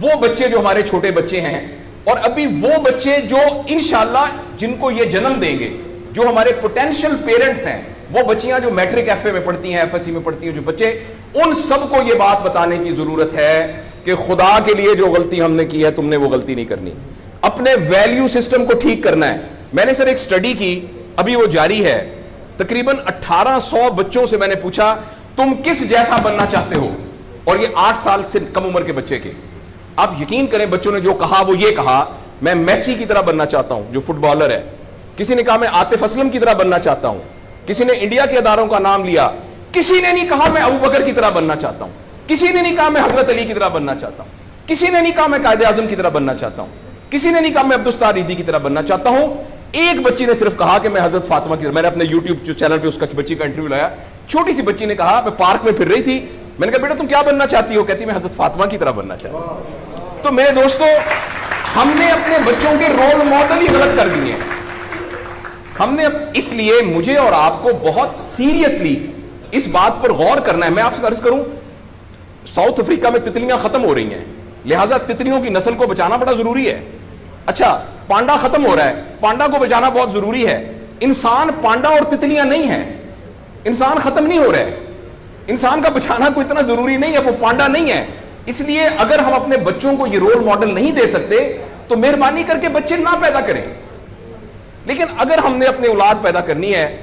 وہ بچے جو ہمارے چھوٹے بچے ہیں اور ابھی وہ بچے جو انشاءاللہ جن کو یہ جنم دیں گے، جو ہمارے پوٹینشیل پیرنٹس ہیں، وہ بچیاں جو میٹرک ایف اے میں پڑھتی ہیں، ایف ایس سی میں پڑھتی ہیں، جو بچے، ان سب کو یہ بات بتانے کی ضرورت ہے کہ خدا کے لیے جو غلطی ہم نے کی ہے تم نے وہ غلطی نہیں کرنی، اپنے ویلیو سسٹم کو ٹھیک کرنا ہے۔ میں نے سر ایک سٹڈی کی، ابھی وہ جاری ہے، تقریباً 1800 بچوں سے میں نے پوچھا تم کس جیسا بننا چاہتے ہو، اور یہ 8 سال سے کم عمر کے بچے کے۔ آپ یقین کریں بچوں نے جو کہا وہ یہ کہا میں میسی کی طرح بننا چاہتا ہوں جو فٹ بالر ہے، کسی نے کہا میں عاطف اسلم کی طرح بننا چاہتا ہوں، کسی نے انڈیا کے اداروں کا نام لیا، کسی نے نہیں کہا میں ابو بکر کی طرح بننا چاہتا ہوں، کسی نے نہیں کہا میں حضرت علی کی طرح بننا چاہتا ہوں، کسی نے نہیں کہا میں قائد اعظم کی طرح بننا چاہتا ہوں، کسی نے نہیں کہا میں عبدالستار ریدی کی طرح بننا چاہتا ہوں۔ ایک بچی نے صرف کہا کہ میں حضرت فاطمہ کی طرح۔ میں نے اپنے یوٹیوب چینل پہ اس کا بچی کا انٹرویو لایا، چھوٹی سی بچی نے کہا میں پارک میں پھر رہی تھی، میں نے کہا بیٹا تم کیا بننا چاہتی ہو؟ کہتی میں حضرت فاطمہ کی طرح بننا چاہتی ہوں۔ تو میرے دوستو، ہم نے اپنے بچوں کے رول ماڈل ہی غلط کر دیے ہیں۔ ہم نے اس لیے مجھے اور آپ کو بہت سیریسلی اس بات پر غور کرنا ہے۔ میں آپ سے عرض کروں، ساؤتھ افریقہ میں تتلیاں ختم ہو رہی ہیں، لہٰذا تتلیوں کی نسل کو بچانا بڑا ضروری ہے۔ اچھا، پانڈا ختم ہو رہا ہے، پانڈا کو بچانا بہت ضروری ہے۔ انسان پانڈا اور تتلیاں نہیں ہیں، انسان ختم نہیں ہو رہا ہے، انسان کا بچانا کوئی اتنا ضروری نہیں ہے، وہ پانڈا نہیں ہے۔ اس لیے اگر ہم اپنے بچوں کو یہ رول ماڈل نہیں دے سکتے تو مہربانی کر کے بچے نہ پیدا کریں۔ لیکن اگر ہم نے اپنی اولاد پیدا کرنی ہے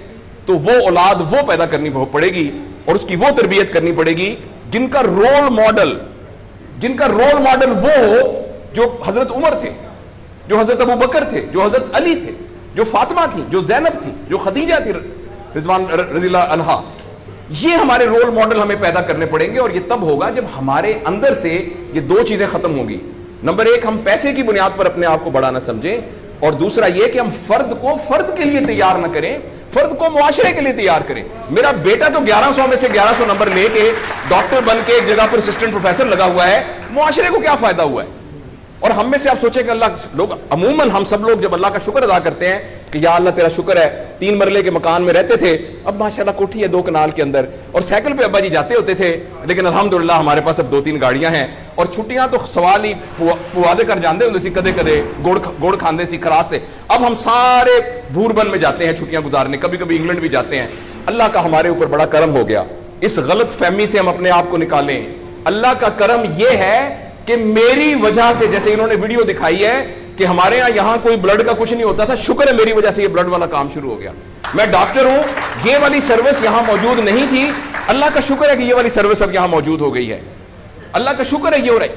تو وہ اولاد وہ پیدا کرنی پڑے گی اور اس کی وہ تربیت کرنی پڑے گی جن کا رول ماڈل وہ ہو جو حضرت عمر تھے، جو حضرت ابو بکر تھے، جو حضرت علی تھے، جو فاطمہ تھی، جو زینب تھی، جو خدیجہ تھی رضوان رضی اللہ عنہا۔ یہ ہمارے رول ماڈل ہمیں پیدا کرنے پڑیں گے، اور یہ تب ہوگا جب ہمارے اندر سے یہ دو چیزیں ختم ہوگی۔ نمبر ایک، ہم پیسے کی بنیاد پر اپنے آپ کو بڑا نہ سمجھیں، اور دوسرا یہ کہ ہم فرد کو فرد کے لیے تیار نہ کریں، فرد کو معاشرے کے لیے تیار کریں۔ میرا بیٹا تو 1100 میں سے 1100 نمبر لے کے ڈاکٹر بن کے ایک جگہ پر اسسٹنٹ پروفیسر لگا ہوا ہے، معاشرے کو کیا فائدہ ہوا ہے؟ اور ہم میں سے آپ سوچیں کہ اللہ لوگ عموماً ہم سب لوگ جب اللہ کا شکر ادا کرتے ہیں کہ یا اللہ تیرا شکر ہے، 3 مرلے کے مکان میں رہتے تھے، اب ماشاءاللہ کوٹھی ہے 2 کنال کے اندر، اور سائیکل پہ ابا جی جاتے ہوتے تھے، لیکن الحمدللہ ہمارے پاس اب 2-3 گاڑیاں ہیں، اور چھٹیاں تو سوال ہی پوادے کر جاندے ہوتے سی، کدے کدے گوڑ کھاندے سی خراستے۔ اب ہم سارے بھوربن میں جاتے ہیں چھٹیاں گزارنے، کبھی کبھی انگلینڈ بھی جاتے ہیں۔ اللہ کا ہمارے اوپر بڑا کرم ہو گیا، اس غلط فہمی سے ہم اپنے آپ کو نکالیں۔ اللہ کا کرم یہ ہے کہ میری وجہ سے، جیسے انہوں نے ویڈیو دکھائی ہے کہ ہمارے یہاں کوئی بلڈ کا کچھ نہیں ہوتا تھا، شکر ہے میری وجہ سے یہ بلڈ والا کام شروع ہو گیا۔ میں ڈاکٹر ہوں، یہ والی سروس یہاں موجود نہیں تھی، اللہ کا شکر ہے کہ یہ والی سروس اب یہاں موجود ہو گئی ہے، اللہ کا شکر ہے یہ ہو رہا ہے۔